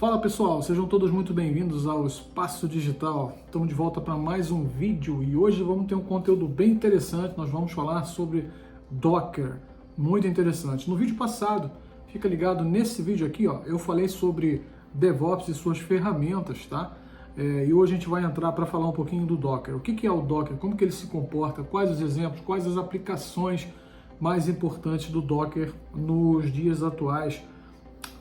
Fala pessoal, sejam todos muito bem-vindos ao Espaço Digital. Estamos de volta para mais um vídeo e hoje vamos ter um conteúdo bem interessante. Nós vamos falar sobre Docker, muito interessante. No vídeo passado, fica ligado nesse vídeo aqui, ó, eu falei sobre DevOps e suas ferramentas, tá? E hoje a gente vai entrar para falar um pouquinho do Docker. O que é o Docker? Como que ele se comporta? Quais os exemplos? Quais as aplicações mais importantes do Docker nos dias atuais?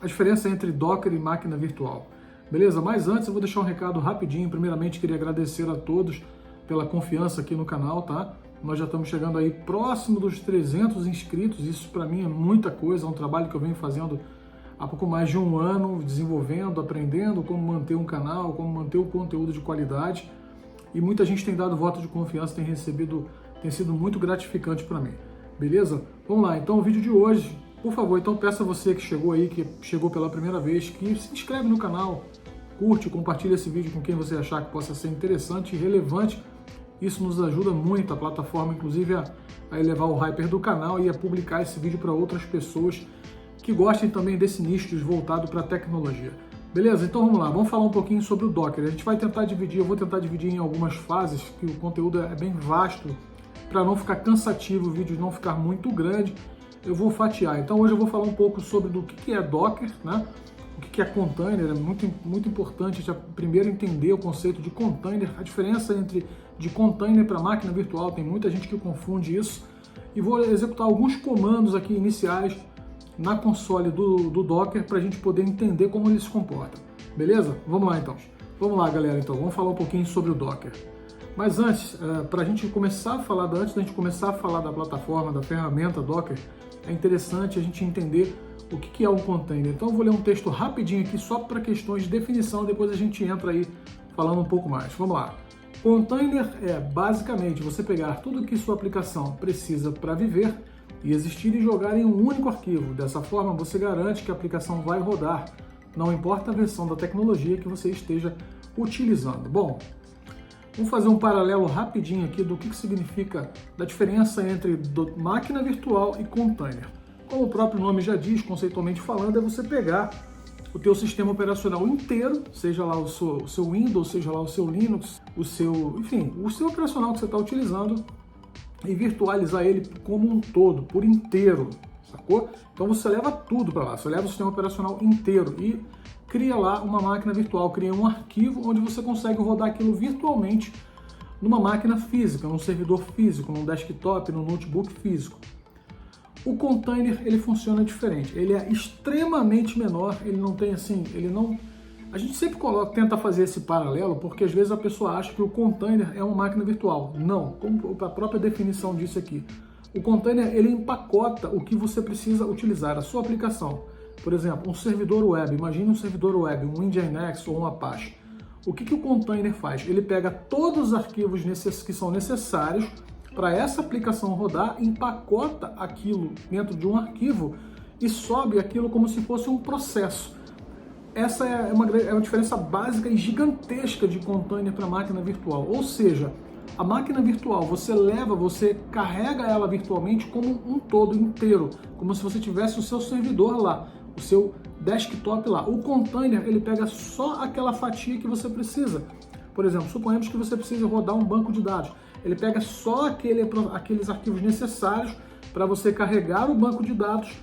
A diferença entre Docker e máquina virtual. Beleza? Mas antes eu vou deixar um recado rapidinho. Primeiramente, queria agradecer a todos pela confiança aqui no canal, tá? Nós já estamos chegando aí próximo dos 300 inscritos. Isso para mim é muita coisa. É um trabalho que eu venho fazendo há pouco mais de um ano, desenvolvendo, aprendendo como manter um canal, como manter o conteúdo de qualidade. E muita gente tem dado voto de confiança, tem sido muito gratificante para mim. Beleza? Vamos lá. Então, o vídeo de hoje, por favor, então peço a você que chegou pela primeira vez, que se inscreve no canal, curte, compartilha esse vídeo com quem você achar que possa ser interessante e relevante. Isso nos ajuda muito, a plataforma, inclusive, a elevar o hyper do canal e a publicar esse vídeo para outras pessoas que gostem também desse nicho voltado para a tecnologia. Beleza? Então vamos lá, vamos falar um pouquinho sobre o Docker. A gente vai tentar dividir, eu vou tentar dividir em algumas fases, que o conteúdo é bem vasto, para não ficar cansativo, o vídeo não ficar muito grande. Eu vou fatiar. Então hoje eu vou falar um pouco sobre do que é Docker, né? O que é container. É muito importante a gente primeiro entender o conceito de container, a diferença de container para máquina virtual. Tem muita gente que confunde isso. E vou executar alguns comandos aqui iniciais na console do Docker para a gente poder entender como ele se comporta. Beleza? Vamos lá então. Vamos lá, galera. Então vamos falar um pouquinho sobre o Docker. Mas antes, para a gente começar a falar, antes da gente começar a falar da plataforma, da ferramenta Docker, é interessante a gente entender o que é um container. Então eu vou ler um texto rapidinho aqui só para questões de definição, depois a gente entra aí falando um pouco mais. Vamos lá. Container é basicamente você pegar tudo que sua aplicação precisa para viver e existir e jogar em um único arquivo. Dessa forma você garante que a aplicação vai rodar, não importa a versão da tecnologia que você esteja utilizando. Bom, vamos fazer um paralelo rapidinho aqui do que significa, da diferença entre máquina virtual e container. Como o próprio nome já diz, conceitualmente falando, é você pegar o teu sistema operacional inteiro, seja lá o seu Windows, seja lá o seu Linux, o seu operacional que você está utilizando, e virtualizar ele como um todo, por inteiro, sacou? Então você leva tudo para lá, você leva o sistema operacional inteiro e cria lá uma máquina virtual, cria um arquivo onde você consegue rodar aquilo virtualmente numa máquina física, num servidor físico, num desktop, num notebook físico. O container, ele funciona diferente, ele é extremamente menor, ele não tem assim, a gente sempre tenta fazer esse paralelo porque às vezes a pessoa acha que o container é uma máquina virtual. Não, como a própria definição disso aqui. O container, ele empacota o que você precisa utilizar, a sua aplicação. Por exemplo, um servidor web, imagine um servidor web, um Nginx ou um Apache. O que o container faz? Ele pega todos os arquivos que são necessários para essa aplicação rodar, empacota aquilo dentro de um arquivo e sobe aquilo como se fosse um processo. Essa é uma diferença básica e gigantesca de container para máquina virtual. Ou seja, a máquina virtual, você carrega ela virtualmente como um todo inteiro, como se você tivesse o seu servidor lá, o seu desktop lá. O container, ele pega só aquela fatia que você precisa. Por exemplo, suponhamos que você precisa rodar um banco de dados. Ele pega só aqueles arquivos necessários para você carregar o banco de dados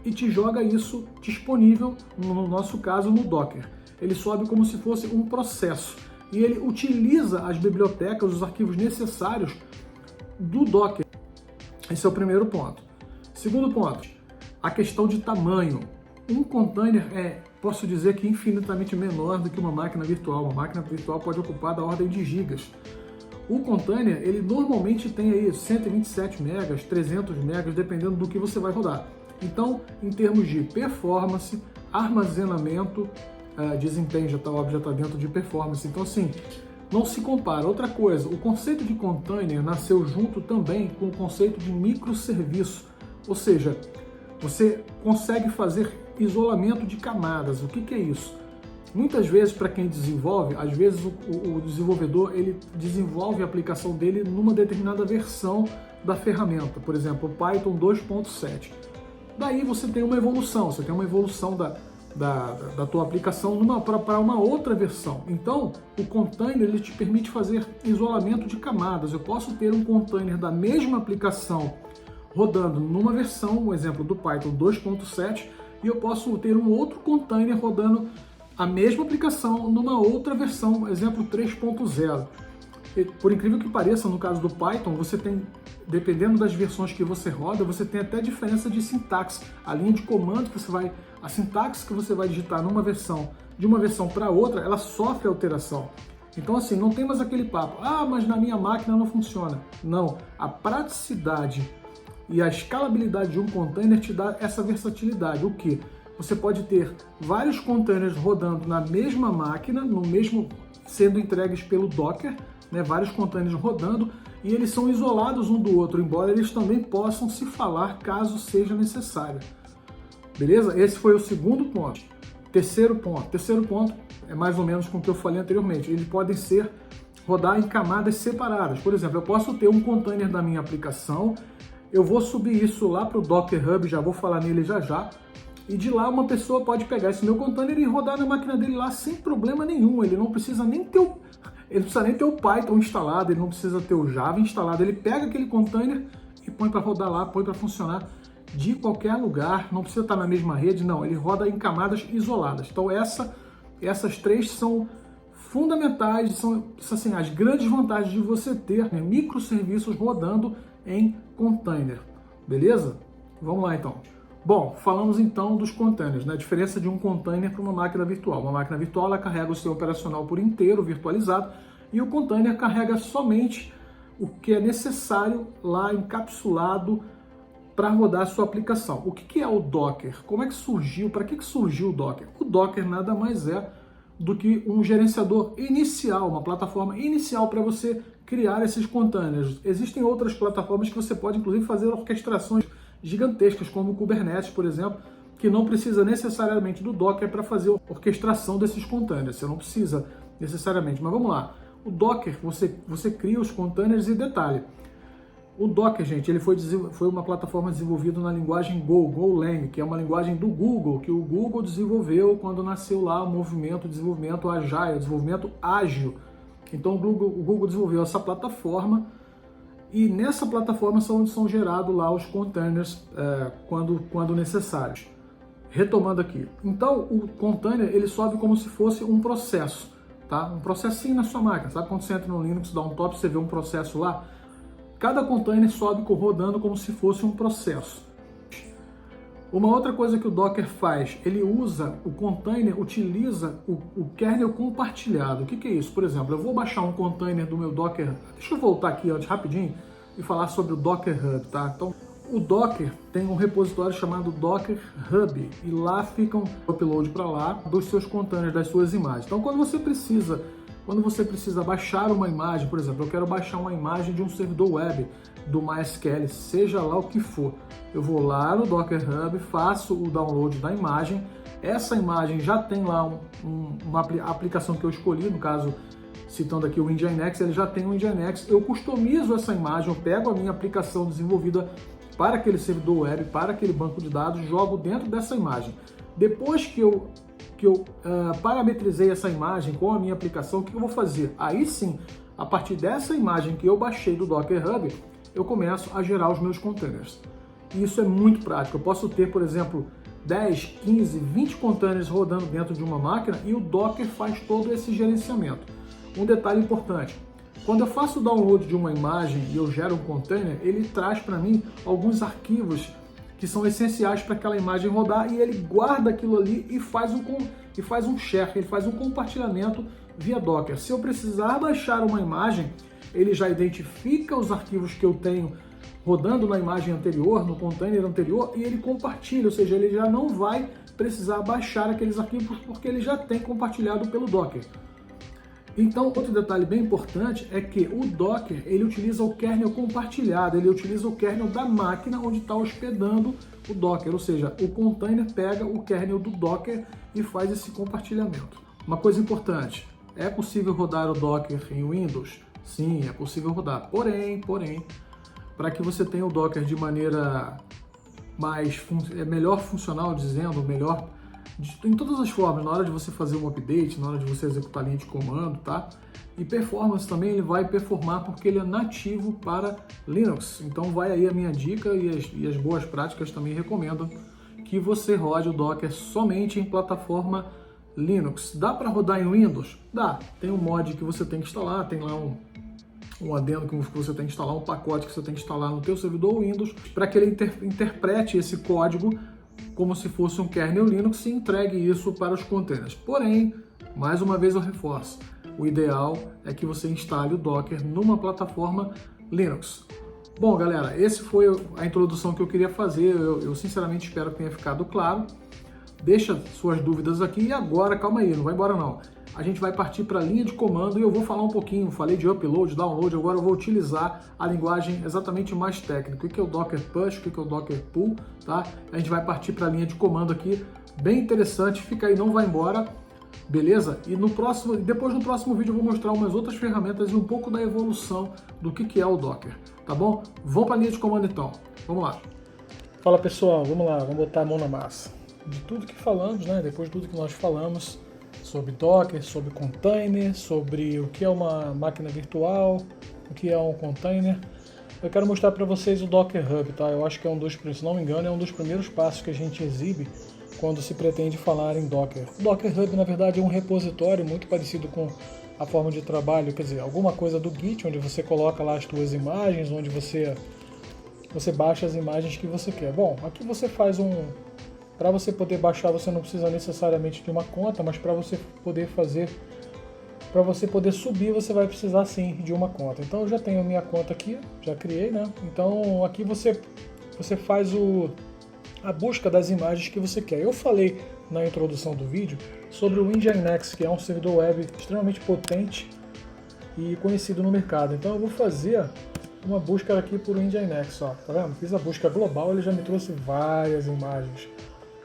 e te joga isso disponível, no nosso caso, no Docker. Ele sobe como se fosse um processo. E ele utiliza as bibliotecas, os arquivos necessários do Docker. Esse é o primeiro ponto. Segundo ponto, a questão de tamanho. Um container posso dizer que infinitamente menor do que uma máquina virtual. Uma máquina virtual pode ocupar da ordem de gigas. O container, ele normalmente tem aí 127 megas, 300 megas, dependendo do que você vai rodar. Então, em termos de performance, armazenamento, desempenho já está dentro de performance. Então, assim, não se compara. Outra coisa, o conceito de container nasceu junto também com o conceito de microserviço. Ou seja, você consegue fazer isolamento de camadas. O que é isso? Muitas vezes, para quem desenvolve, às vezes o desenvolvedor ele desenvolve a aplicação dele numa determinada versão da ferramenta. Por exemplo, o Python 2.7. Daí você tem uma evolução, da tua aplicação para uma outra versão. Então, o container ele te permite fazer isolamento de camadas. Eu posso ter um container da mesma aplicação rodando numa versão, um exemplo do Python 2.7, e eu posso ter um outro container rodando a mesma aplicação numa outra versão, exemplo 3.0. Por incrível que pareça, no caso do Python, você tem, dependendo das versões que você roda, você tem até diferença de sintaxe. A linha de comando que você vai, a sintaxe que você vai digitar numa versão, de uma versão para outra, ela sofre alteração. Então assim, não tem mais aquele papo, mas na minha máquina não funciona. Não, a praticidade e a escalabilidade de um container te dá essa versatilidade. O que? Você pode ter vários containers rodando na mesma máquina, no mesmo, sendo entregues pelo Docker, né, vários containers rodando, e eles são isolados um do outro, embora eles também possam se falar caso seja necessário. Beleza? Esse foi o segundo ponto. Terceiro ponto é mais ou menos com o que eu falei anteriormente. Eles podem rodar em camadas separadas. Por exemplo, eu posso ter um container da minha aplicação, eu vou subir isso lá para o Docker Hub, já vou falar nele já, e de lá uma pessoa pode pegar esse meu container e rodar na máquina dele lá sem problema nenhum. Ele não precisa nem ter o Python instalado, ele não precisa ter o Java instalado. Ele pega aquele container e põe para rodar lá, põe para funcionar de qualquer lugar, não precisa estar na mesma rede, não. Ele roda em camadas isoladas. Então essas três são fundamentais, são assim, as grandes vantagens de você ter, né, microserviços rodando em container. Beleza? Vamos lá então. Bom, falamos então dos containers, né? A diferença de um container para uma máquina virtual. Uma máquina virtual ela carrega o seu operacional por inteiro, virtualizado, e o container carrega somente o que é necessário lá encapsulado para rodar a sua aplicação. O que é o Docker? Como é que surgiu? Para que surgiu o Docker? O Docker nada mais é do que um gerenciador inicial, uma plataforma inicial para você criar esses containers. Existem outras plataformas que você pode, inclusive, fazer orquestrações gigantescas, como o Kubernetes, por exemplo, que não precisa necessariamente do Docker para fazer a orquestração desses containers. Você não precisa necessariamente. Mas vamos lá. O Docker, você cria os containers e detalhe. O Docker, gente, ele foi uma plataforma desenvolvida na linguagem Golang, que é uma linguagem do Google, que o Google desenvolveu quando nasceu lá o movimento de desenvolvimento Agile, desenvolvimento ágil. Então o Google desenvolveu essa plataforma e nessa plataforma são gerados lá os containers quando necessários. Retomando aqui. Então o container ele sobe como se fosse um processo, tá? Um processinho na sua máquina. Sabe quando você entra no Linux, dá um top, você vê um processo lá? Cada container sobe rodando como se fosse um processo. Uma outra coisa que o Docker faz, o container utiliza o kernel compartilhado. O que é isso? Por exemplo, eu vou baixar um container do meu Docker. Deixa eu voltar aqui antes rapidinho e falar sobre o Docker Hub, tá? Então, o Docker tem um repositório chamado Docker Hub e lá fica um upload para lá dos seus containers, das suas imagens. Então, quando você precisa baixar uma imagem, por exemplo, eu quero baixar uma imagem de um servidor web do MySQL, seja lá o que for, eu vou lá no Docker Hub, faço o download da imagem, essa imagem já tem lá uma aplicação que eu escolhi, no caso, citando aqui o Nginx, ele já tem o Nginx, eu customizo essa imagem, eu pego a minha aplicação desenvolvida para aquele servidor web, para aquele banco de dados, jogo dentro dessa imagem. Depois que eu parametrizei essa imagem com a minha aplicação, o que eu vou fazer? Aí sim, a partir dessa imagem que eu baixei do Docker Hub, eu começo a gerar os meus containers. E isso é muito prático. Eu posso ter, por exemplo, 10, 15, 20 containers rodando dentro de uma máquina e o Docker faz todo esse gerenciamento. Um detalhe importante, quando eu faço o download de uma imagem e eu gero um container, ele traz para mim alguns arquivos que são essenciais para aquela imagem rodar e ele guarda aquilo ali e faz um share, ele faz um compartilhamento via Docker. Se eu precisar baixar uma imagem, ele já identifica os arquivos que eu tenho rodando na imagem anterior, no container anterior, e ele compartilha, ou seja, ele já não vai precisar baixar aqueles arquivos porque ele já tem compartilhado pelo Docker. Então, outro detalhe bem importante é que o Docker, ele utiliza o kernel compartilhado, ele utiliza o kernel da máquina onde está hospedando o Docker, ou seja, o container pega o kernel do Docker e faz esse compartilhamento. Uma coisa importante, é possível rodar o Docker em Windows? Sim, é possível rodar, porém, para que você tenha o Docker de maneira melhor funcional, melhor em todas as formas, na hora de você fazer um update, na hora de você executar a linha de comando, tá? E performance também, ele vai performar porque ele é nativo para Linux. Então vai aí a minha dica e as boas práticas também recomendam que você rode o Docker somente em plataforma Linux. Dá para rodar em Windows? Dá. Tem um mod que você tem que instalar, tem lá um adendo que você tem que instalar, um pacote que você tem que instalar no teu servidor Windows para que ele interprete esse código como se fosse um kernel Linux e entregue isso para os containers. Porém, mais uma vez eu reforço, o ideal é que você instale o Docker numa plataforma Linux. Bom, galera, esse foi a introdução que eu queria fazer. Eu sinceramente espero que tenha ficado claro. Deixa suas dúvidas aqui e agora, calma aí, não vai embora não. A gente vai partir para a linha de comando e eu vou falar um pouquinho, falei de upload, download, agora eu vou utilizar a linguagem exatamente mais técnica. O que é o Docker Push, o que é o Docker Pull, tá? A gente vai partir para a linha de comando aqui, bem interessante, fica aí, não vai embora, beleza? E depois no próximo vídeo eu vou mostrar umas outras ferramentas e um pouco da evolução do que é o Docker, tá bom? Vamos para a linha de comando então, vamos lá. Fala pessoal, vamos lá, vamos botar a mão na massa. De tudo que falamos, né? Depois de tudo que nós falamos sobre Docker, sobre container, sobre o que é uma máquina virtual, o que é um container, eu quero mostrar para vocês o Docker Hub, tá? Eu acho que se não me engano, é um dos primeiros passos que a gente exibe quando se pretende falar em Docker. O Docker Hub, na verdade, é um repositório muito parecido com a forma de trabalho, quer dizer, alguma coisa do Git, onde você coloca lá as suas imagens, onde você baixa as imagens que você quer. Bom, aqui você faz para você poder baixar, você não precisa necessariamente de uma conta, mas para você poder subir, você vai precisar sim de uma conta. Então eu já tenho a minha conta aqui, já criei, né? Então aqui você faz a busca das imagens que você quer. Eu falei na introdução do vídeo sobre o Nginx, que é um servidor web extremamente potente e conhecido no mercado. Então eu vou fazer uma busca aqui por Nginx, ó, tá vendo? Fiz a busca global, ele já me trouxe várias imagens.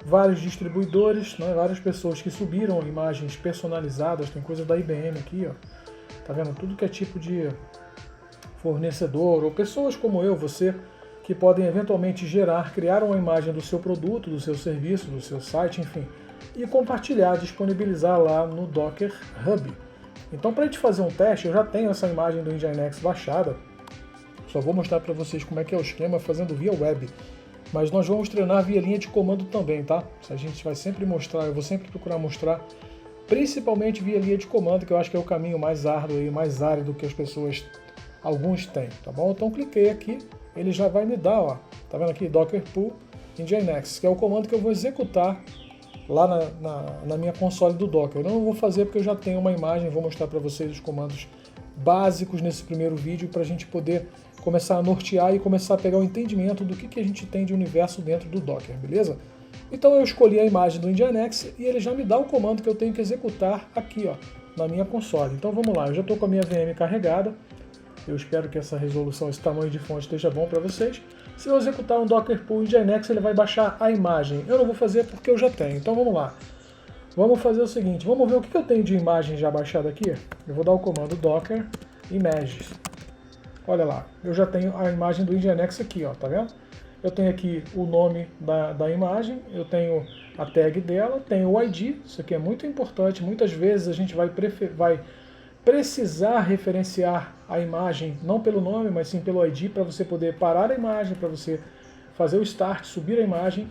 Vários distribuidores, né, várias pessoas que subiram imagens personalizadas, tem coisa da IBM aqui, ó, tá vendo? Tudo que é tipo de fornecedor, ou pessoas como eu, você, que podem eventualmente criar uma imagem do seu produto, do seu serviço, do seu site, enfim, e compartilhar, disponibilizar lá no Docker Hub. Então, para a gente fazer um teste, eu já tenho essa imagem do Nginx baixada, só vou mostrar para vocês como é que é o esquema fazendo via web. Mas nós vamos treinar via linha de comando também, tá? A gente vai sempre mostrar, eu vou sempre procurar mostrar, principalmente via linha de comando, que eu acho que é o caminho mais árduo e mais árido que alguns têm, tá bom? Então cliquei aqui, ele já vai me dar, ó, tá vendo aqui, Docker Pull Nginx, que é o comando que eu vou executar lá na minha console do Docker. Eu não vou fazer porque eu já tenho uma imagem, vou mostrar para vocês os comandos básicos nesse primeiro vídeo para a gente poder começar a nortear e começar a pegar o entendimento do que a gente tem de universo dentro do Docker, beleza? Então eu escolhi a imagem do Nginx e ele já me dá o comando que eu tenho que executar aqui, ó, na minha console. Então vamos lá, eu já estou com a minha VM carregada, eu espero que essa resolução, esse tamanho de fonte esteja bom para vocês. Se eu executar um Docker Pull Nginx, ele vai baixar a imagem. Eu não vou fazer porque eu já tenho, então vamos lá. Vamos fazer o seguinte, vamos ver o que eu tenho de imagem já baixada aqui. Eu vou dar o comando Docker Images. Olha lá, eu já tenho a imagem do Nginx aqui, ó, tá vendo? Eu tenho aqui o nome da imagem, eu tenho a tag dela, tenho o ID, isso aqui é muito importante, muitas vezes a gente vai precisar referenciar a imagem, não pelo nome, mas sim pelo ID, para você poder parar a imagem, para você fazer o start, subir a imagem,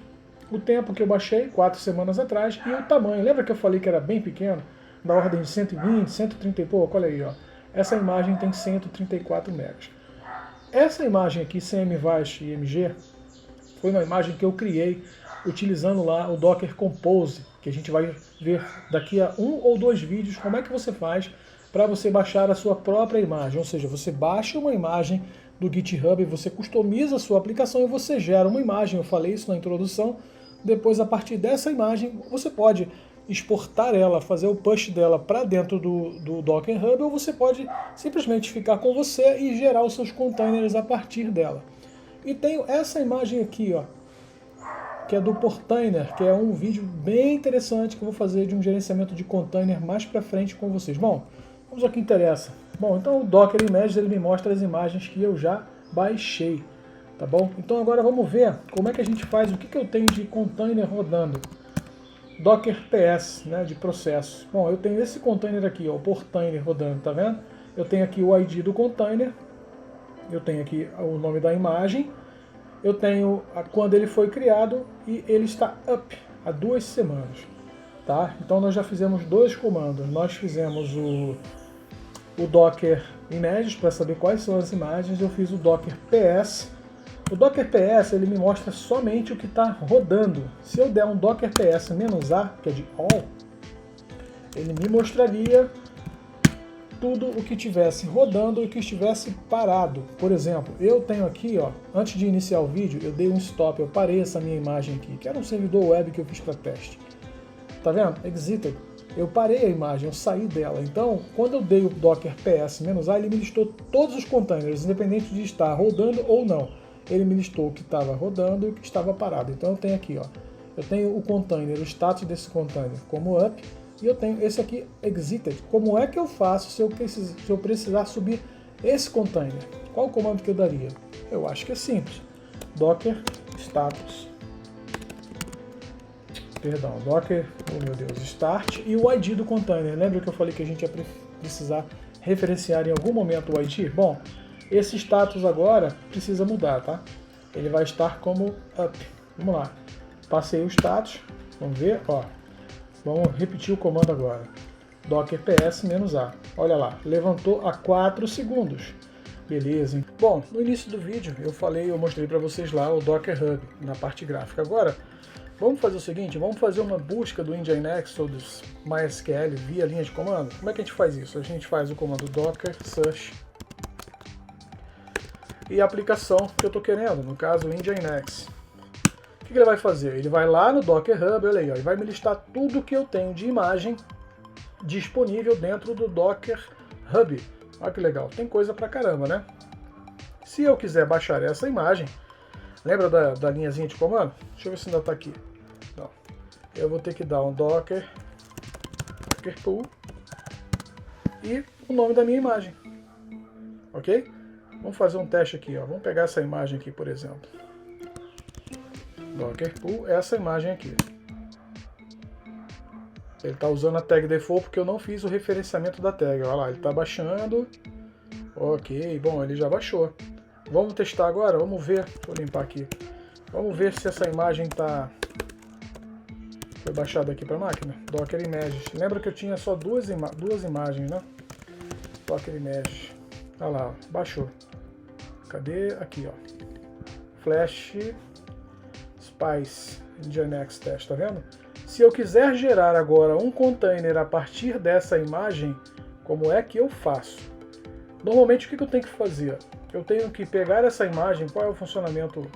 o tempo que eu baixei, 4 semanas atrás, e o tamanho, lembra que eu falei que era bem pequeno? Da ordem de 120, 130 e pouco, olha aí, ó. Essa imagem tem 134 megas. Essa imagem aqui, CMVAS e MG, foi uma imagem que eu criei utilizando lá o Docker Compose, que a gente vai ver daqui a 1 ou 2 vídeos como é que você faz para você baixar a sua própria imagem. Ou seja, você baixa uma imagem do GitHub, você customiza a sua aplicação e você gera uma imagem. Eu falei isso na introdução. Depois, a partir dessa imagem, você pode exportar ela, fazer o push dela para dentro do Docker Hub, ou você pode simplesmente ficar com você e gerar os seus containers a partir dela. E tenho essa imagem aqui, ó, que é do Portainer, que é um vídeo bem interessante que eu vou fazer de um gerenciamento de container mais para frente com vocês. Bom, vamos ao que interessa. Bom, então o Docker Images ele me mostra as imagens que eu já baixei, tá bom? Então agora vamos ver como é que a gente faz, o que eu tenho de container rodando. Docker PS, né, de processo. Bom, eu tenho esse container aqui, ó, o portainer rodando, tá vendo? Eu tenho aqui o ID do container, eu tenho aqui o nome da imagem, eu tenho quando ele foi criado e ele está up há 2 semanas. Tá? Então nós já fizemos 2 comandos. Nós fizemos o Docker images para saber quais são as imagens. Eu fiz o Docker PS. O Docker PS ele me mostra somente o que está rodando. Se eu der um Docker PS -a, que é de all, ele me mostraria tudo o que estivesse rodando e o que estivesse parado. Por exemplo, eu tenho aqui, ó, antes de iniciar o vídeo, eu dei um stop, eu parei essa minha imagem aqui, que era um servidor web que eu fiz para teste. Tá vendo? Exited. Eu parei a imagem, eu saí dela. Então, quando eu dei o Docker PS -a, ele me listou todos os containers, independente de estar rodando ou não. Ele me listou o que estava rodando e o que estava parado. Então eu tenho aqui, ó, eu tenho o container, o status desse container como up, e eu tenho esse aqui exited. Como é que eu faço se eu precisar subir esse container? Qual o comando que eu daria? Eu acho que é simples. Docker status. Perdão, Docker, oh meu Deus, start e o ID do container. Lembra que eu falei que a gente ia precisar referenciar em algum momento o ID? Bom, esse status agora precisa mudar, tá? Ele vai estar como up. Vamos lá. Passei o status, vamos ver, ó. Vamos repetir o comando agora. Docker PS -a. Olha lá, levantou a 4 segundos. Beleza. Bom, no início do vídeo eu mostrei para vocês lá o Docker Hub na parte gráfica. Agora, vamos fazer o seguinte, vamos fazer uma busca do Nginx ou dos MySQL via linha de comando. Como é que a gente faz isso? A gente faz o comando docker search e a aplicação que eu estou querendo, no caso o Nginx. O que ele vai fazer? Ele vai lá no Docker Hub, olha aí, ó, e vai me listar tudo que eu tenho de imagem disponível dentro do Docker Hub. Olha que legal, tem coisa pra caramba, né? Se eu quiser baixar essa imagem, lembra da linhazinha de comando? Deixa eu ver se ainda está aqui. Não. Eu vou ter que dar um docker pool e o nome da minha imagem. Ok? Vamos fazer um teste aqui. Ó. Vamos pegar essa imagem aqui, por exemplo. Docker pool, essa imagem aqui. Ele está usando a tag default porque eu não fiz o referenciamento da tag. Olha lá, ele está baixando. Ok, bom, ele já baixou. Vamos testar agora? Vamos ver. Deixa eu limpar aqui. Vamos ver se essa imagem foi baixada aqui para a máquina. Docker Images. Lembra que eu tinha só duas imagens, né? Docker Images. Olha lá, baixou. Cadê? Aqui, ó. Flash Spice Nginx Test, tá vendo? Se eu quiser gerar agora um container a partir dessa imagem, como é que eu faço? Normalmente o que eu tenho que fazer? Eu tenho que pegar essa imagem, qual é o funcionamento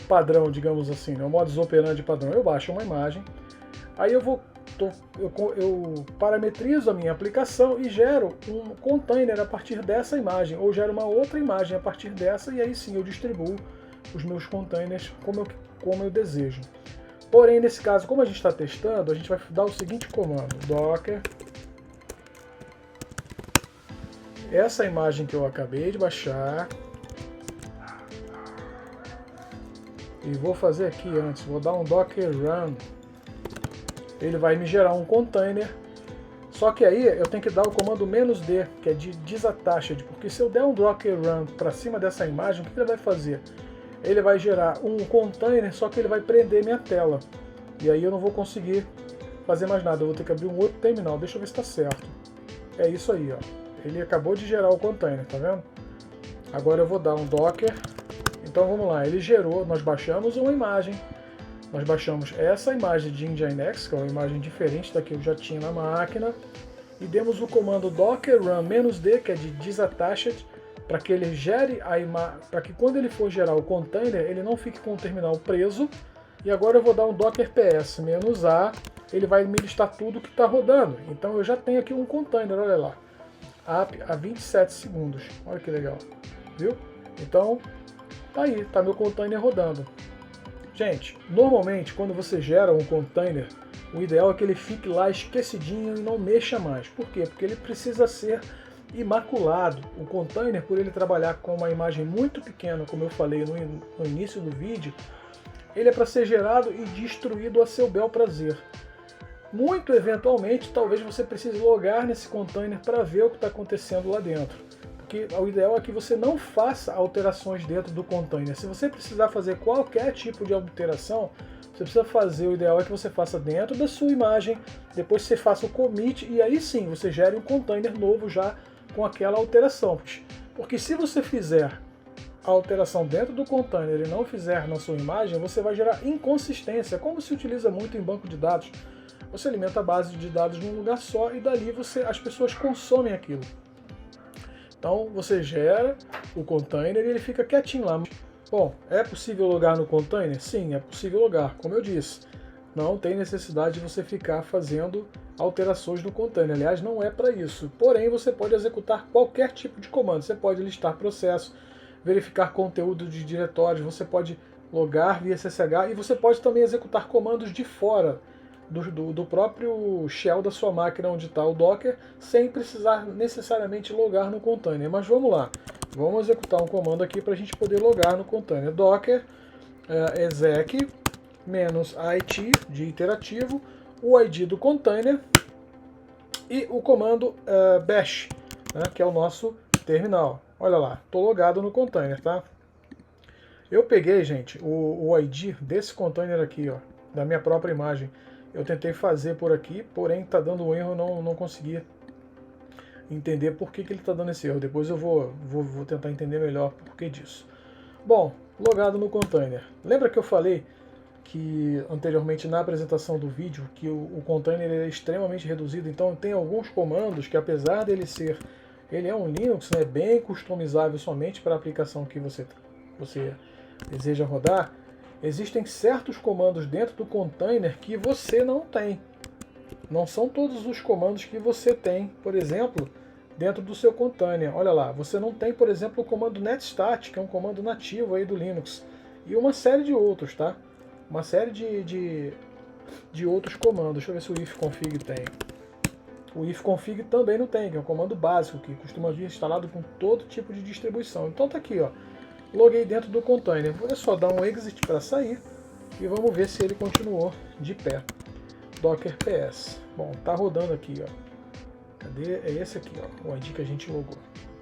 padrão, digamos assim, né? O modus operandi padrão. Eu baixo uma imagem, aí eu parametrizo a minha aplicação e gero um container a partir dessa imagem, ou gero uma outra imagem a partir dessa, e aí sim eu distribuo os meus containers como eu desejo. Porém, nesse caso, como a gente está testando, a gente vai dar o seguinte comando, docker, essa imagem que eu acabei de baixar, e vou fazer aqui antes, vou dar um docker run, ele vai me gerar um container, só que aí eu tenho que dar o comando "-d", que é de disattached, porque se eu der um docker run para cima dessa imagem, o que ele vai fazer? Ele vai gerar um container, só que ele vai prender minha tela, e aí eu não vou conseguir fazer mais nada, eu vou ter que abrir um outro terminal. Deixa eu ver se está certo. É isso aí, ó. Ele acabou de gerar o container, tá vendo? Agora eu vou dar um docker. Então vamos lá, ele gerou, nós baixamos uma imagem. Nós baixamos essa imagem de Nginx, que é uma imagem diferente da que eu já tinha na máquina. E demos o comando docker run -d, que é de disattached, para que ele gere a imagem, para que quando ele for gerar o container, ele não fique com o terminal preso. E agora eu vou dar um docker ps -a, ele vai me listar tudo que está rodando. Então eu já tenho aqui um container, olha lá. Up a 27 segundos. Olha que legal. Viu? Então, tá aí, tá meu container rodando. Gente, normalmente quando você gera um container, o ideal é que ele fique lá esquecidinho e não mexa mais. Por quê? Porque ele precisa ser imaculado. O container, por ele trabalhar com uma imagem muito pequena, como eu falei no início do vídeo, ele é para ser gerado e destruído a seu bel prazer. Muito eventualmente, talvez você precise logar nesse container para ver o que está acontecendo lá dentro. Porque o ideal é que você não faça alterações dentro do container. Se você precisar fazer qualquer tipo de alteração, você precisa fazer, o ideal é que você faça dentro da sua imagem, depois você faça o commit e aí sim você gere um container novo já com aquela alteração. Porque se você fizer a alteração dentro do container e não fizer na sua imagem, você vai gerar inconsistência, como se utiliza muito em banco de dados. Você alimenta a base de dados num lugar só e dali as pessoas consomem aquilo. Então você gera o container e ele fica quietinho lá. Bom, é possível logar no container? Sim, é possível logar, como eu disse. Não tem necessidade de você ficar fazendo alterações no container. Aliás, não é para isso. Porém, você pode executar qualquer tipo de comando. Você pode listar processo, verificar conteúdo de diretórios, você pode logar via SSH e você pode também executar comandos de fora do próprio shell da sua máquina onde está o Docker, sem precisar necessariamente logar no container. Mas vamos lá, vamos executar um comando aqui para a gente poder logar no container. Docker exec -it de iterativo, o ID do container e o comando bash, né, que é o nosso terminal. Olha lá, estou logado no container, tá? Eu peguei, gente, o ID desse container aqui, ó, da minha própria imagem. Eu tentei fazer por aqui, porém está dando um erro, não consegui entender por que ele está dando esse erro. Depois eu vou tentar entender melhor por que disso. Bom, logado no container. Lembra que eu falei que anteriormente na apresentação do vídeo que o container é extremamente reduzido, então tem alguns comandos que apesar dele ser, ele é um Linux, né, bem customizável somente para a aplicação que você deseja rodar. Existem certos comandos dentro do container que você não tem. Não são todos os comandos que você tem, por exemplo, dentro do seu container. Olha lá, você não tem, por exemplo, o comando netstat, que é um comando nativo aí do Linux. E uma série de outros, tá? Uma série de outros comandos. Deixa eu ver se o ifconfig tem. O ifconfig também não tem, que é um comando básico, que costuma vir instalado com todo tipo de distribuição. Então tá aqui, ó. Loguei dentro do container. Vou só dar um exit para sair e vamos ver se ele continuou de pé. Docker PS. Bom, tá rodando aqui, ó. Cadê? É esse aqui, ó, o ID que a gente logou,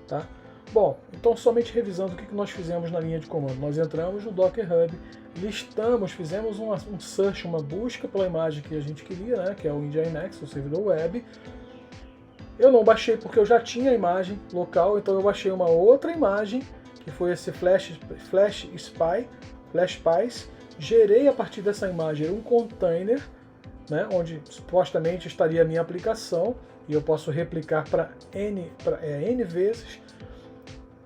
tá? Bom, então somente revisando o que nós fizemos na linha de comando. Nós entramos no Docker Hub, listamos, fizemos um search, uma busca pela imagem que a gente queria, né, que é o Nginx, o servidor web. Eu não baixei porque eu já tinha a imagem local, então eu baixei uma outra imagem, que foi esse Flash Spice, gerei a partir dessa imagem um container, né, onde supostamente estaria a minha aplicação, e eu posso replicar para N vezes.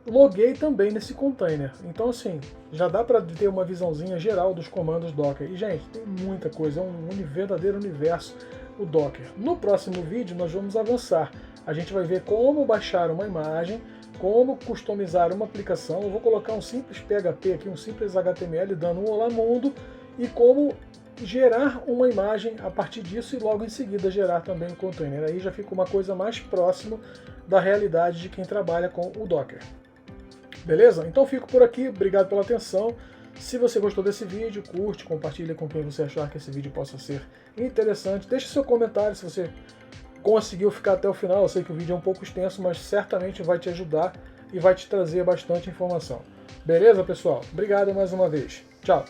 Loguei também nesse container. Então assim, já dá para ter uma visãozinha geral dos comandos Docker. E gente, tem muita coisa, é um verdadeiro universo o Docker. No próximo vídeo nós vamos avançar. A gente vai ver como baixar uma imagem, como customizar uma aplicação. Eu vou colocar um simples PHP aqui, um simples HTML dando um olá mundo, e como gerar uma imagem a partir disso e logo em seguida gerar também um container. Aí já fica uma coisa mais próxima da realidade de quem trabalha com o Docker. Beleza? Então fico por aqui, obrigado pela atenção. Se você gostou desse vídeo, curte, compartilha com quem você achar que esse vídeo possa ser interessante. Deixe seu comentário se você conseguiu ficar até o final. Eu sei que o vídeo é um pouco extenso, mas certamente vai te ajudar e vai te trazer bastante informação. Beleza, pessoal? Obrigado mais uma vez. Tchau!